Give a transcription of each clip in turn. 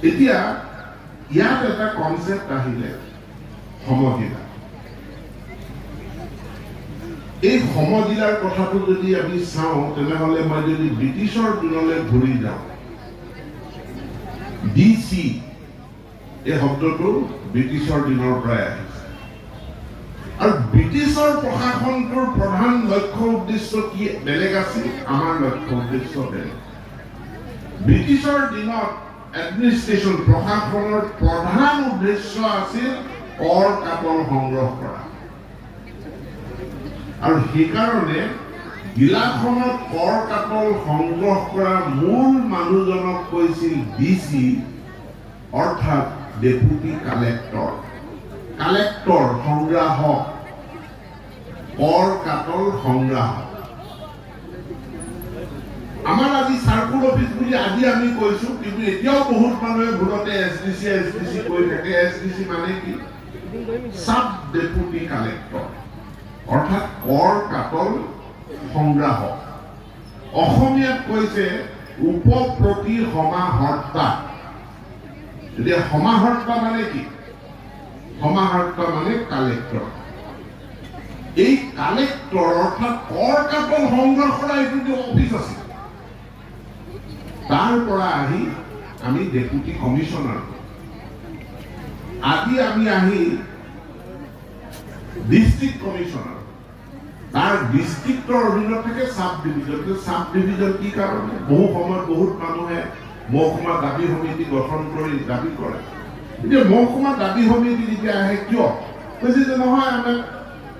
এতিয়া ইয়াত এটা কনসেপ্ট আহিলে সমজিলা। এই সমজিলাৰ কথাটো যদি আমি চাওঁ তেনেহলে মই যদি ব্ৰিটিছৰ দিনলৈ ঘূৰি যাওঁ, ডিসি এই শব্দটো ব্ৰিটিছৰ দিনৰ পৰাই আহিছে। আৰু ব্ৰিটিছৰ প্ৰশাসনটোৰ প্ৰধান লক্ষ্য উদ্দেশ্য কি বেলেগ আছিল, আমাৰ লক্ষ্য উদ্দেশ্য বেলেগ। ব্ৰিটিছৰ দিনত এডমিনিষ্ট্ৰেশ্যন প্ৰশাসনৰ প্ৰধান উদ্দেশ্য আছিল কৰ কাটল সংগ্ৰহ কৰা। আৰু সেইকাৰণে জিলাখনত কৰ কাটল সংগ্ৰহ কৰা মূল মানুহজনক কৈছিল ডিসি, অৰ্থাৎ ডেপুটি কালেক্টৰ। কালেক্টৰ সংগ্ৰাহক, কৰ কাটল সংগ্ৰাহক। আমাৰ আজি সাৰ্কুল অফিস বুলি আজি আমি কৈছো, কিন্তু এতিয়াও বহুত মানুহে ভুলতে এসডিসি কৈ থাকে। এসডিসি মানে কি? সাব ডেপুটি কালেক্টৰ, অৰ্থাৎ কৰ কাটল সংগ্ৰাহক। অসমীয়াত কৈছে উপপ্ৰতি সমাহৰ্তা। এতিয়া সমাহৰ্তা মানে কি? সমাহৰ্তা মানে কালেক্টৰ। এই কালেক্টৰ অৰ্থাৎ কৰ কাটল সংগ্ৰহ কৰা এইটো অফিস আছে। তাৰ পৰা আহি আমি ডেপুটি কমিশনাৰ, আজি আমি আহি ডিস্ট্রিক্ট কমিশনার, তার ডিস্ট্রিক্টর অধীনত থাকে সাব ডিভিজন। সাব ডিভিজন কি কারণে? বহু সময় বহুত মানুহে মহকুমা দাবী সমিতি গঠন কৰি দাবী কৰে। এতিয়া মহকুমা দাবী সমিতি যেতিয়া আহে কিয় কৈছে যে নহয় আমি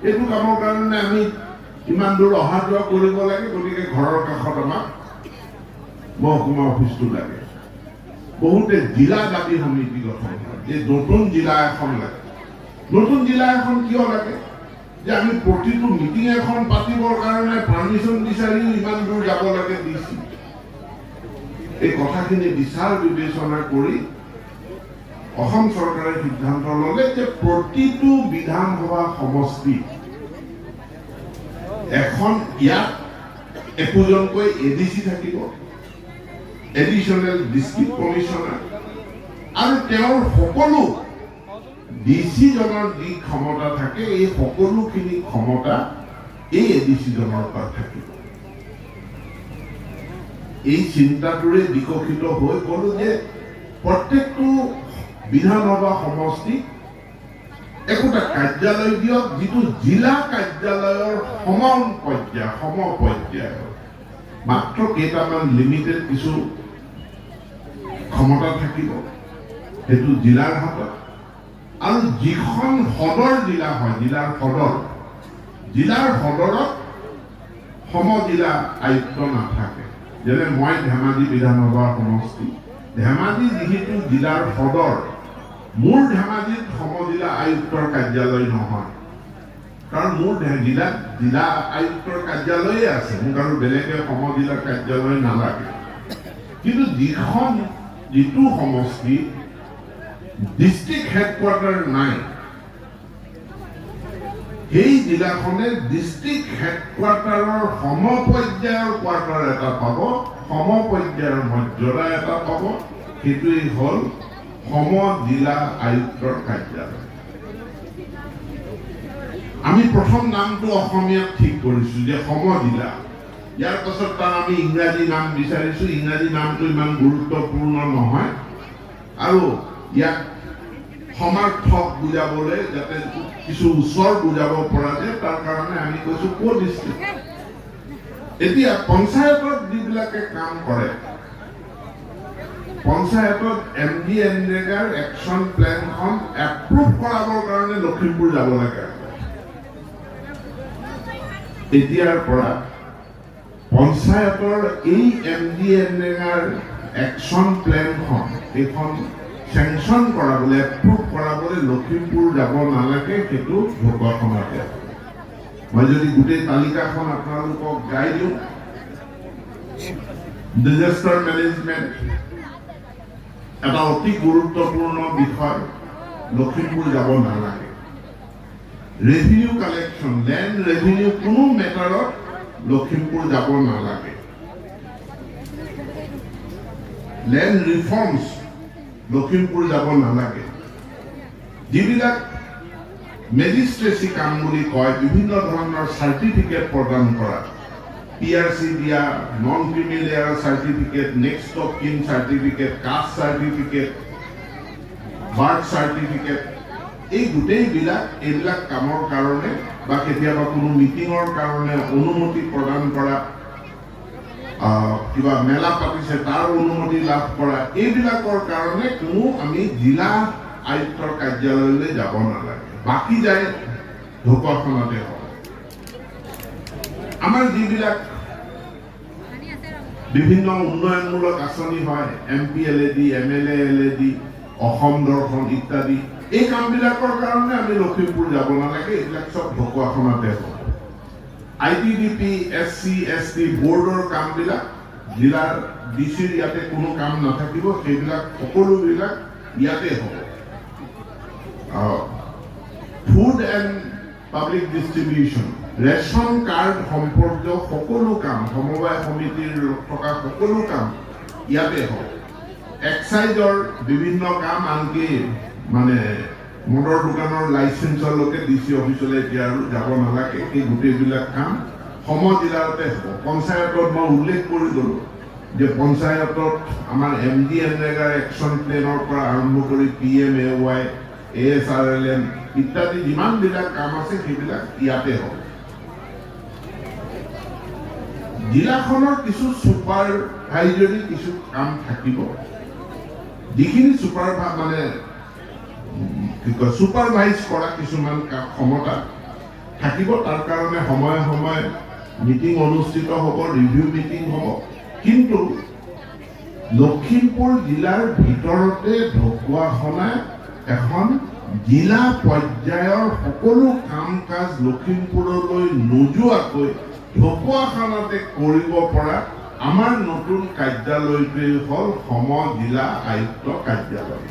এইটো কামৰ কাৰণে আমি ইমান দূৰ অহা যোৱা কৰিব লাগে, গতিকে ঘৰৰ কাষত আমাক মহকুমা অফিসটো লাগে। বহুতে জিলা দাবী সমিতি গঠন কৰে যে নতুন জিলা এখন লাগে। নতুন জিলা এখন কিয় লাগে? যে আমি প্ৰতিটো মিটিং এখন পাতিবৰ কাৰণে পাৰমিশন বিচাৰি ইমান দূৰ যাব লাগে ডিসি। এই কথাখিনি বিচাৰ বিবেচনা কৰি অসম চৰকাৰে সিদ্ধান্ত ললে যে প্ৰতিটো বিধানসভা সমষ্টি এখন ইয়াত একোজনকৈ এডিসি থাকিব, এডিশনাল ডিস্ট্ৰিক্ট কমিশনাৰ, আৰু তেওঁৰ সকলো ডিসি জনৰ যি ক্ষমতা থাকে এই সকলোখিনি ক্ষমতা এই এডিসি জনৰ পৰা থাকিব। এই চিন্তাটোৰে বিকশিত হৈ গ'ল যে প্ৰত্যেকটো বিধানসভা সমষ্টি একোটা কাৰ্যালয় দিয়ক, যিটো জিলা কাৰ্যালয়ৰ সমান পৰ্যায়, সমপৰ্যায়ৰ, মাত্ৰ কেইটামান লিমিটেড কিছু ক্ষমতা থাকিব সেইটো জিলাৰ হাতত। আৰু যিখন সদৰ জিলা হয়, জিলাৰ সদৰত সমজিলা আয়ুক্ত নাথাকে। যেনে মই ধেমাজি বিধানসভা সমষ্টি, ধেমাজি যিহেতু জিলাৰ সদৰ, মোৰ ধেমাজিত সমজিলা আয়ুক্তৰ কাৰ্যালয় নহয়, কাৰণ মোৰ জিলাত জিলা আয়ুক্তৰ কাৰ্যালয়ে আছে, মোক আৰু বেলেগে সমজিলা কাৰ্যালয় নালাগে। কিন্তু যিটো সমষ্টি ডিস্ট্ৰিক্ট হেডকোয়াৰ্টাৰ নাই, সেই জিলাখনে ডিস্ট্ৰিক্ট হেডকোয়াৰ্টাৰৰ সমপৰ্যায়ৰ কোৱাৰ্টাৰ এটা পাব, সমপৰ্যায়ৰ মৰ্যাদা এটা পাব। সেইটোৱেই হ'ল সমজিলা আয়ুক্তৰ কাৰ্যালয়। আমি প্ৰথম নামটো অসমীয়াত ঠিক কৰিছো যে সমজিলা। ইয়াৰ পাছত তাৰ আমি ইংৰাজী নাম বিচাৰিছো। ইংৰাজী নামটো ইমান গুৰুত্বপূৰ্ণ নহয়, আৰু ইয়াক সমাৰ্থক বুজাবলৈ যাতে কিছু উচ্চৰ বুজাব পৰা যায় তাৰ কাৰণে আমি কৈছো কো ডিস্ট্ৰিক্ট। এতিয়া পঞ্চায়তত যিবিলাকে কাম কৰে, পঞ্চায়তত MDNREGAৰ একশন প্লেনখন এপ্ৰুভ কৰাবৰ কাৰণে লখিমপুৰ যাব লাগে। এতিয়াৰ পৰা পঞ্চায়তৰ এই MDNREGAৰ একশন প্লেনখন এইখন সেংশন কৰাবলৈ, এপ্ৰুভ কৰাবলৈ লখিমপুৰ যাব নালাগে, সেইটো ঘোষণাতে। মই যদি গোটেই তালিকাখন আপোনালোকক গাই দিওঁ, ডিজাস্টাৰ মেনেজমেন্ট এটা অতি গুৰুত্বপূৰ্ণ বিষয়, লখিমপুৰ যাব নালাগে। ৰেভিনিউ কালেকশ্যন, লেণ্ড ৰেভিনিউ কোনো মেটাৰত লখিমপুৰ যাব নালাগে। লেণ্ড ৰিফৰ্মছ লখিমপুৰ যাব নালাগে। যিবিলাক মেজিষ্ট্ৰেসি কাম বুলি কয়, বিভিন্ন ধৰণৰ চাৰ্টিফিকেট প্ৰদান কৰা, PRC দিয়া, non creamy layer certificate, next of কিন certificate, caste certificate, birth certificate, এই এইবিলাক কামৰ কাৰণে বা কেতিয়াবা কোনো মিটিঙৰ কাৰণে অনুমতি প্ৰদান কৰা, কিবা মেলা পাতিছে তাৰ অনুমতি লাভ কৰা, এইবিলাকৰ কাৰণে কোনো আমি জিলা আয়ুক্তৰ কাৰ্যালয়লৈ যাব নালাগে। বাকী যায় ঢকুৱাখানাতে হয়। আমাৰ যিবিলাক বিভিন্ন উন্নয়নমূলক আঁচনি হয়, MPLAD, MLALAD, অসম দৰ্শন ইত্যাদি, এই কামবিলাকৰ কাৰণে আমি লখিমপুৰ যাব নালাগে, এইবিলাক সব ঢকুৱাখানাতে হয়। ITDP, SC, ST বোৰ্ডৰ কামবিলাক জিলাৰ ডিচিৰ ইয়াতে কোনো কাম নাথাকিব, সেইবিলাক সকলোবিলাক ইয়াতে হ'ব। Food and public distribution, ration card সম্পৰ্কীয় সকলো কাম, সমবায় সমিতিৰ থকা সকলো কাম ইয়াতে হ'ব। এক্সাইজৰ বিভিন্ন কাম, আনকি মানে মদৰ দোকানৰ লাইচেন্সলৈকে DC অফিচলৈ এতিয়া আৰু যাব নালাগে, এই গোটেইবিলাক কাম জিলাতে হ'ব। পঞ্চায়তত মই উল্লেখ কৰি গ'লো যে পঞ্চায়তত আমাৰ MD এনৰেগাৰ একশ্যন প্লেনৰ পৰা আৰম্ভ কৰি PMAY, ASRLM ইত্যাদি যিমানবিলাক কাম আছে সেইবিলাক ইয়াতে হ'ব। জিলাখনৰ কিছু ছুপাৰভাইজৰি কিছু কাম থাকিব, যিখিনি ছুপাৰভাইজ কৰা কিছুমান ক্ষমতা থাকিব। তাৰ কাৰণে সময়ে সময়ে মিটিং অনুষ্ঠিত হ'ব, ৰিভিউ মিটিং হ'ব। কিন্তু লখিমপুৰ জিলাৰ ভিতৰতে ঢকুৱাখানা এখন জিলা পৰ্যায়ৰ সকলো কাম কাজ লখিমপুৰলৈ নোযোৱাকৈ ঢকুৱাখানাতে কৰিব পৰা আমাৰ নতুন কাৰ্যালয়টোৱেই হ'ল জিলা আয়ুক্ত কাৰ্যালয়।